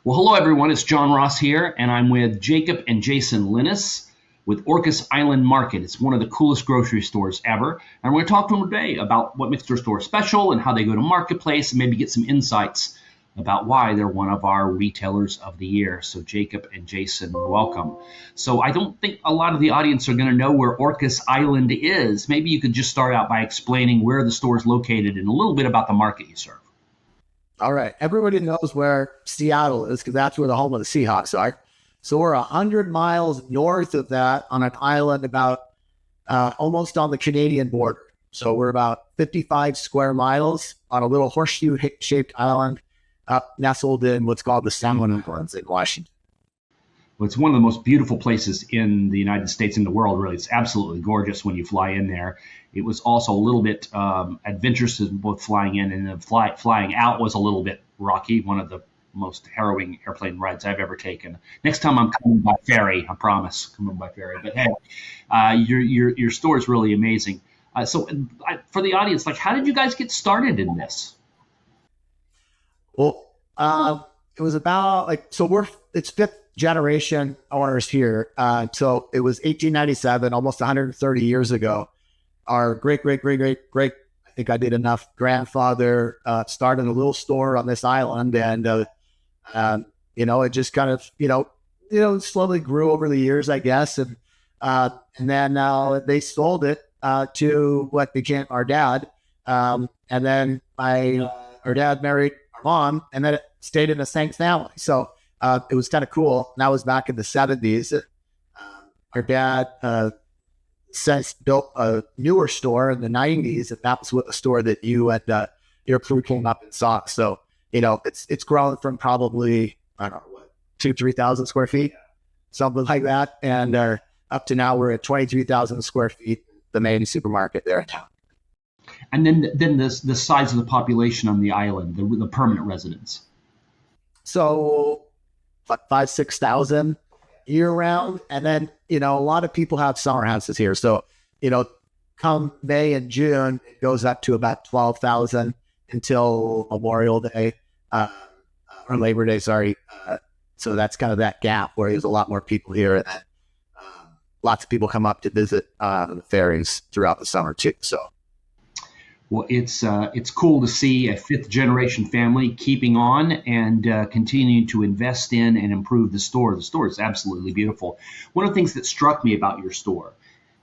Well, hello everyone. It's John Ross here, and I'm with Jacob and Jason Linnes with Orcas Island Market. It's one of the coolest grocery stores ever. And we're going to talk to them today about what makes their store special and how they go to marketplace and maybe get some insights about why they're one of our retailers of the year. So Jacob and Jason, welcome. So I don't think a lot of the audience are going to know where Orcas Island is. Maybe you could just start out by explaining where the store is located and a little bit about the market you serve. All right. Everybody knows where Seattle is because that's where the home of the Seahawks are. So we're 100 miles north of that on an island about almost on the Canadian border. So we're about 55 square miles on a little horseshoe-shaped island nestled in what's called the Salmon Islands in Washington. Well, it's one of the most beautiful places in the United States, in the world, really. It's absolutely gorgeous when you fly in there. It was also a little bit adventurous, both flying in and then flying out was a little bit rocky, one of the most harrowing airplane rides I've ever taken. Next time I'm coming by ferry, I promise, coming by ferry. But hey, your store is really amazing. So for the audience, how did you guys get started in this? Well, it was about it's fifth generation owners here. So it was 1897, almost 130 years ago. Our great, I think I did enough, grandfather started a little store on this island, and it just kind of slowly grew over the years, I guess, and then they sold it to what became our dad, and then our dad married our mom, and then it stayed in the same family. So it was kind of cool. And that was back in the 70s. Our dad since built a newer store in the 90s, and that was what the store that you and your crew came up and saw. So, it's grown from probably, 2,000-3,000 square feet, something like that. And up to now we're at 23,000 square feet, the main supermarket there in town. And then the size of the population on the island, the permanent residents. So, 5,000-6,000 year round. And then, a lot of people have summer houses here. So, come May and June, it goes up to about 12,000 until Memorial Day, or Labor Day, sorry. So that's kind of that gap where there's a lot more people here. And then, lots of people come up to visit the ferries throughout the summer too. So. Well, it's cool to see a fifth generation family keeping on and continuing to invest in and improve the store. The store is absolutely beautiful. One of the things that struck me about your store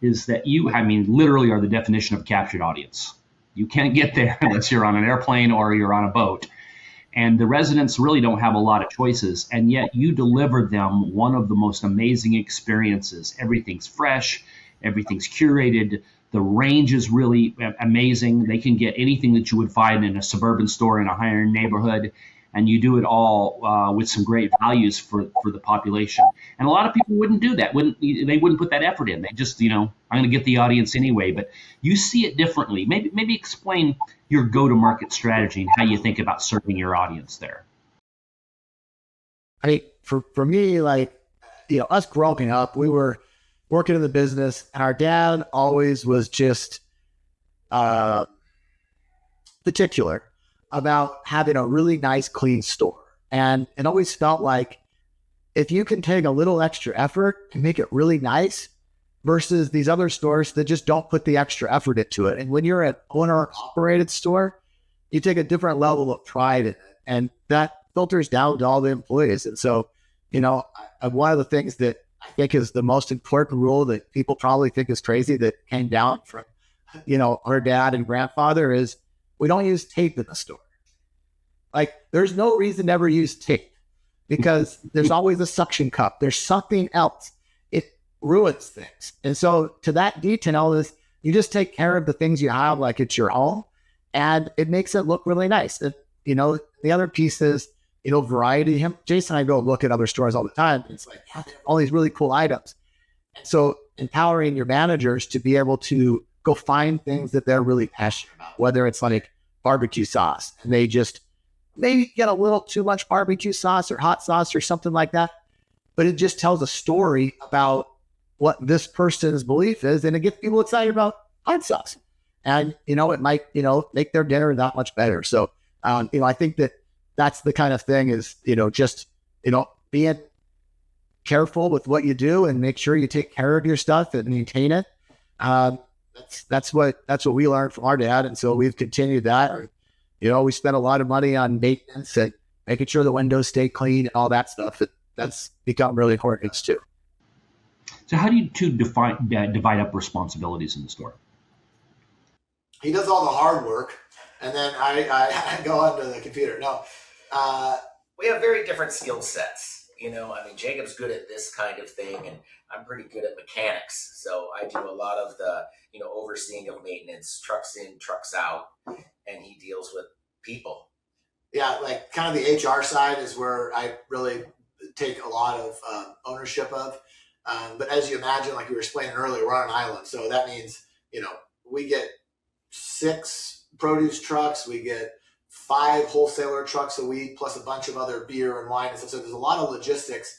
is that you, literally are the definition of a captured audience. You can't get there unless you're on an airplane or you're on a boat. And the residents really don't have a lot of choices, and yet you deliver them one of the most amazing experiences. Everything's fresh, everything's curated. The range is really amazing. They can get anything that you would find in a suburban store in a higher neighborhood, and you do it all with some great values for the population. And a lot of people wouldn't do that. They wouldn't put that effort in. They just, I'm going to get the audience anyway. But you see it differently. Maybe explain your go-to-market strategy and how you think about serving your audience there. For me, us growing up, we were working in the business, and our dad always was just particular about having a really nice, clean store. And it always felt like if you can take a little extra effort and make it really nice versus these other stores that just don't put the extra effort into it. And when you're an owner-operated store, you take a different level of pride in it, and that filters down to all the employees. And so, one of the things that I think is the most important rule that people probably think is crazy that came down from, our dad and grandfather is we don't use tape in the store. There's no reason to ever use tape because there's always a suction cup. There's something else. It ruins things. And so to that detail is you just take care of the things you have like it's your home, and it makes it look really nice. And, the other piece is, variety. Jason and I go look at other stores all the time. It's all these really cool items. So empowering your managers to be able to go find things that they're really passionate about, whether it's like barbecue sauce, and they just maybe get a little too much barbecue sauce or hot sauce or something like that. But it just tells a story about what this person's belief is, and it gets people excited about hot sauce. And, it might, make their dinner that much better. So, I think that that's the kind of thing is, just being careful with what you do and make sure you take care of your stuff and maintain it. Um, that's what we learned from our dad, and so we've continued that. We spent a lot of money on maintenance and making sure the windows stay clean and all that stuff. That's become really important too. So how do you two divide up responsibilities in the store? He does all the hard work, and then I go onto the computer. No, we have very different skill sets. Jacob's good at this kind of thing, and I'm pretty good at mechanics. So I do a lot of the, overseeing of maintenance, trucks in, trucks out, and he deals with people. Yeah, like kind of the HR side is where I really take a lot of ownership of. But as you imagine, like we were explaining earlier, we're on an island. So that means, we get 6 produce trucks, we get 5 wholesaler trucks a week, plus a bunch of other beer and wine and stuff. So there's a lot of logistics,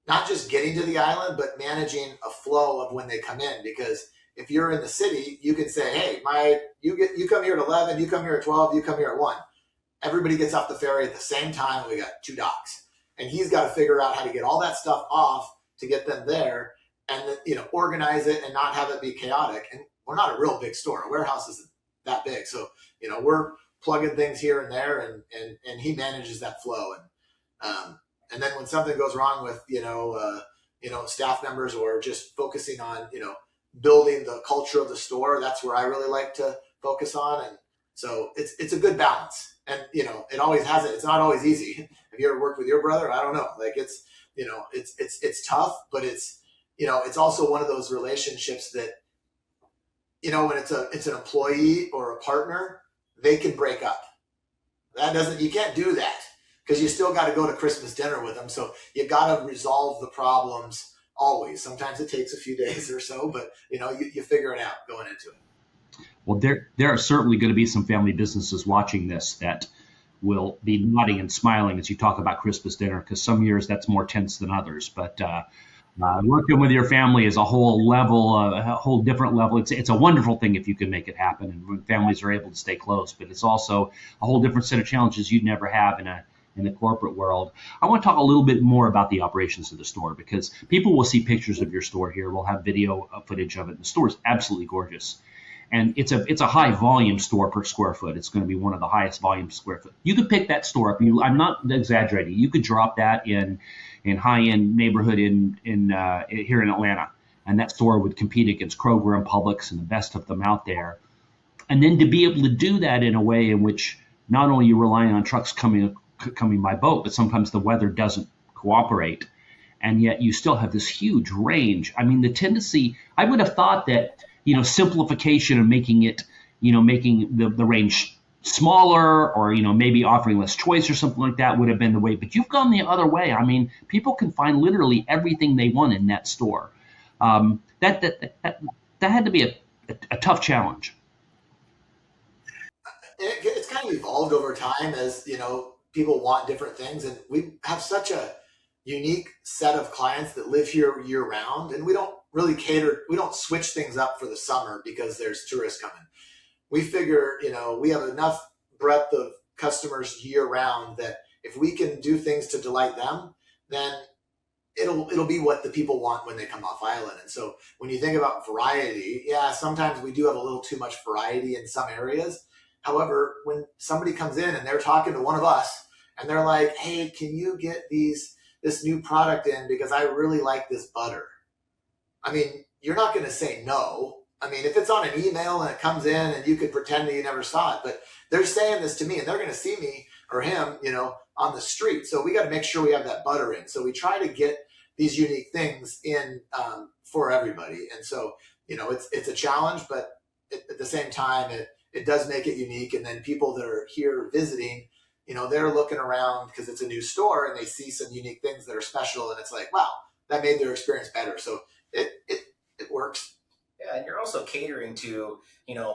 not just getting to the island, but managing a flow of when they come in. Because if you're in the city, you can say, hey, you come here at 11, you come here at 12, you come here at 1. Everybody gets off the ferry at the same time. We got 2 docks. And he's got to figure out how to get all that stuff off to get them there and, organize it and not have it be chaotic. And we're not a real big store. Our warehouse isn't that big. So, we're plugging things here and there, and he manages that flow. And then when something goes wrong with, staff members or just focusing on, building the culture of the store, that's where I really like to focus on. And so it's a good balance. And, it always has it. It's not always easy. Have you ever worked with your brother? I don't know. Like it's tough, but it's also one of those relationships that, when it's an employee or a partner, they can break up. You can't do that because you still got to go to Christmas dinner with them. So you got to resolve the problems always. Sometimes it takes a few days or so, but you figure it out going into it. Well, there are certainly going to be some family businesses watching this that will be nodding and smiling as you talk about Christmas dinner, because some years that's more tense than others. But working with your family is a whole level, a whole different level. It's a wonderful thing if you can make it happen, and when families are able to stay close. But it's also a whole different set of challenges you'd never have in the corporate world. I want to talk a little bit more about the operations of the store, because people will see pictures of your store here. We'll have video footage of it. The store is absolutely gorgeous. And it's a high volume store per square foot. It's going to be one of the highest volume square foot. You could pick that store up. I'm not exaggerating. You could drop that in high end neighborhood in here in Atlanta, and that store would compete against Kroger and Publix and the best of them out there. And then to be able to do that in a way in which not only you're relying on trucks coming by boat, but sometimes the weather doesn't cooperate, and yet you still have this huge range. I mean, the tendency, I would have thought that simplification and making the range smaller, or maybe offering less choice or something like that would have been the way. But you've gone the other way. I mean, people can find literally everything they want in that store. That had to be a tough challenge. It's kind of evolved over time as people want different things, and we have such a unique set of clients that live here year round, and we don't really we don't switch things up for the summer because there's tourists coming. We figure, we have enough breadth of customers year round that if we can do things to delight them, then it'll be what the people want when they come off island. And so when you think about variety, sometimes we do have a little too much variety in some areas. However, when somebody comes in and they're talking to one of us and they're like, hey, can you get this new product in because I really like this butter? I mean, you're not going to say no. I mean, if it's on an email and it comes in and you could pretend that you never saw it, but they're saying this to me and they're going to see me or him, on the street. So we got to make sure we have that butter in. So we try to get these unique things in for everybody. And so, it's a challenge, but at the same time, it does make it unique. And then people that are here visiting, they're looking around because it's a new store and they see some unique things that are special. And it's like, wow, that made their experience better. So it works. Yeah, and you're also catering to,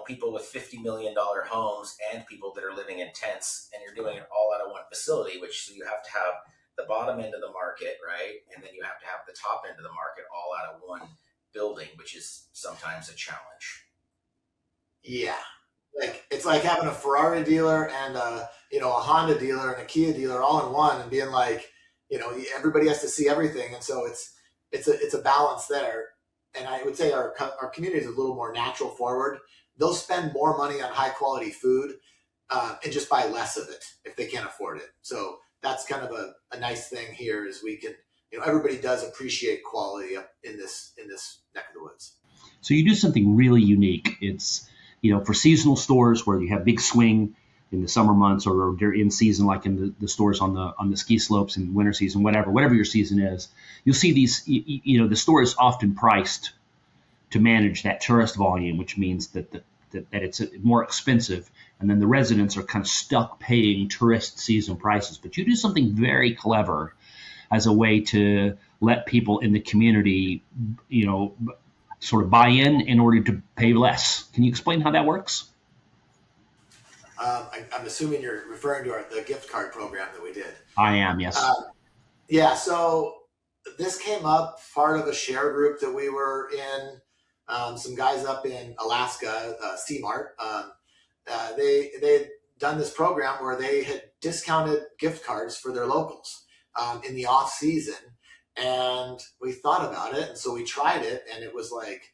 people with $50 million homes and people that are living in tents, and you're doing it all out of one facility, so you have to have the bottom end of the market, right? And then you have to have the top end of the market all out of one building, which is sometimes a challenge. Yeah. It's like having a Ferrari dealer and a Honda dealer and a Kia dealer all in one and being like, everybody has to see everything, and so it's a balance there. And I would say our community is a little more natural forward. They'll spend more money on high quality food and just buy less of it if they can't afford it. So that's kind of a nice thing here is we can, everybody does appreciate quality up in this neck of the woods. So you do something really unique. It's, for seasonal stores where you have big swing in the summer months, or they're in season, like in the stores on the ski slopes in winter season, whatever your season is, you'll see these, the store is often priced to manage that tourist volume, which means that it's more expensive. And then the residents are kind of stuck paying tourist season prices. But you do something very clever as a way to let people in the community, sort of buy in order to pay less. Can you explain how that works? I'm assuming you're referring to the gift card program that we did. I am, yes. Yeah, so this came up part of a share group that we were in. Some guys up in Alaska, C-Mart, they had done this program where they had discounted gift cards for their locals in the off season. And we thought about it. And so we tried it, and it was like,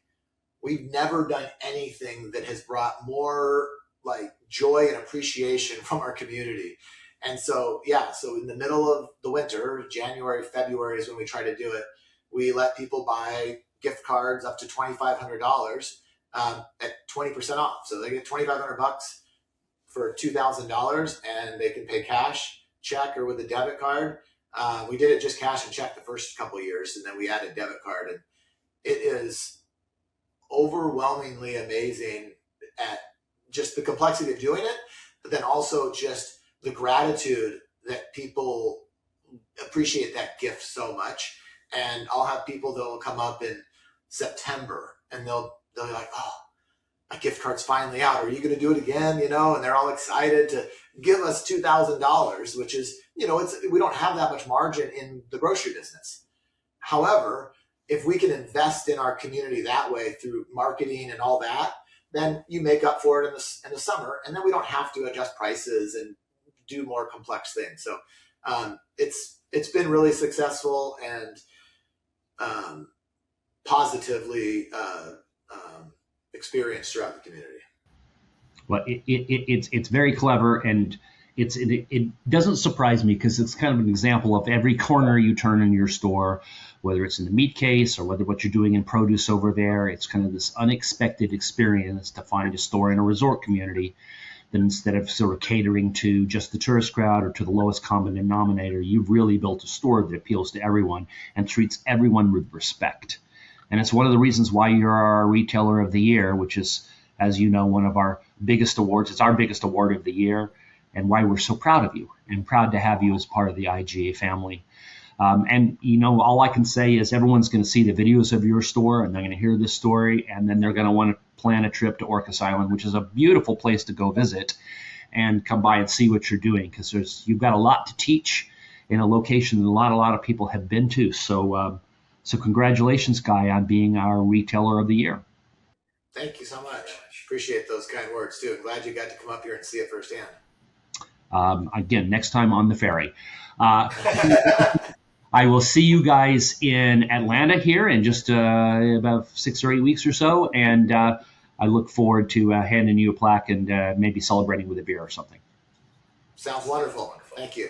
we've never done anything that has brought more like joy and appreciation from our community. And so, so in the middle of the winter, January, February is when we try to do it. We let people buy gift cards up to $2,500 at 20% off. So they get $2,500 for $2,000, and they can pay cash, check, or with a debit card. We did it just cash and check the first couple of years, and then we added debit card. And it is overwhelmingly amazing at just the complexity of doing it, but then also just the gratitude that people appreciate that gift so much. And I'll have people that will come up in September, and they'll be like, "Oh, my gift card's finally out. Are you going to do it again?" And they're all excited to give us $2,000, which is, we don't have that much margin in the grocery business. However, if we can invest in our community that way through marketing and all that, then you make up for it in the summer, and then we don't have to adjust prices and do more complex things. So it's been really successful and positively experienced throughout the community. Well, it's very clever, and it doesn't surprise me because it's kind of an example of every corner you turn in your store, whether it's in the meat case or whether what you're doing in produce over there. It's kind of this unexpected experience to find a store in a resort community that instead of sort of catering to just the tourist crowd or to the lowest common denominator, you've really built a store that appeals to everyone and treats everyone with respect. And it's one of the reasons why you're our Retailer of the Year, which is, as you know, one of our biggest awards. It's our biggest award of the year, and why we're so proud of you and proud to have you as part of the IGA family. And, all I can say is everyone's going to see the videos of your store, and they're going to hear this story, and then they're going to want to plan a trip to Orcas Island, which is a beautiful place to go visit and come by and see what you're doing, because you've got a lot to teach in a location that a lot of people have been to. So congratulations, Guy, on being our Retailer of the Year. Thank you so much. Appreciate those kind words, too. I'm glad you got to come up here and see it firsthand. Again, next time on the ferry. I will see you guys in Atlanta here in just about 6 or 8 weeks or so, and I look forward to handing you a plaque and maybe celebrating with a beer or something. Sounds wonderful. Thank you.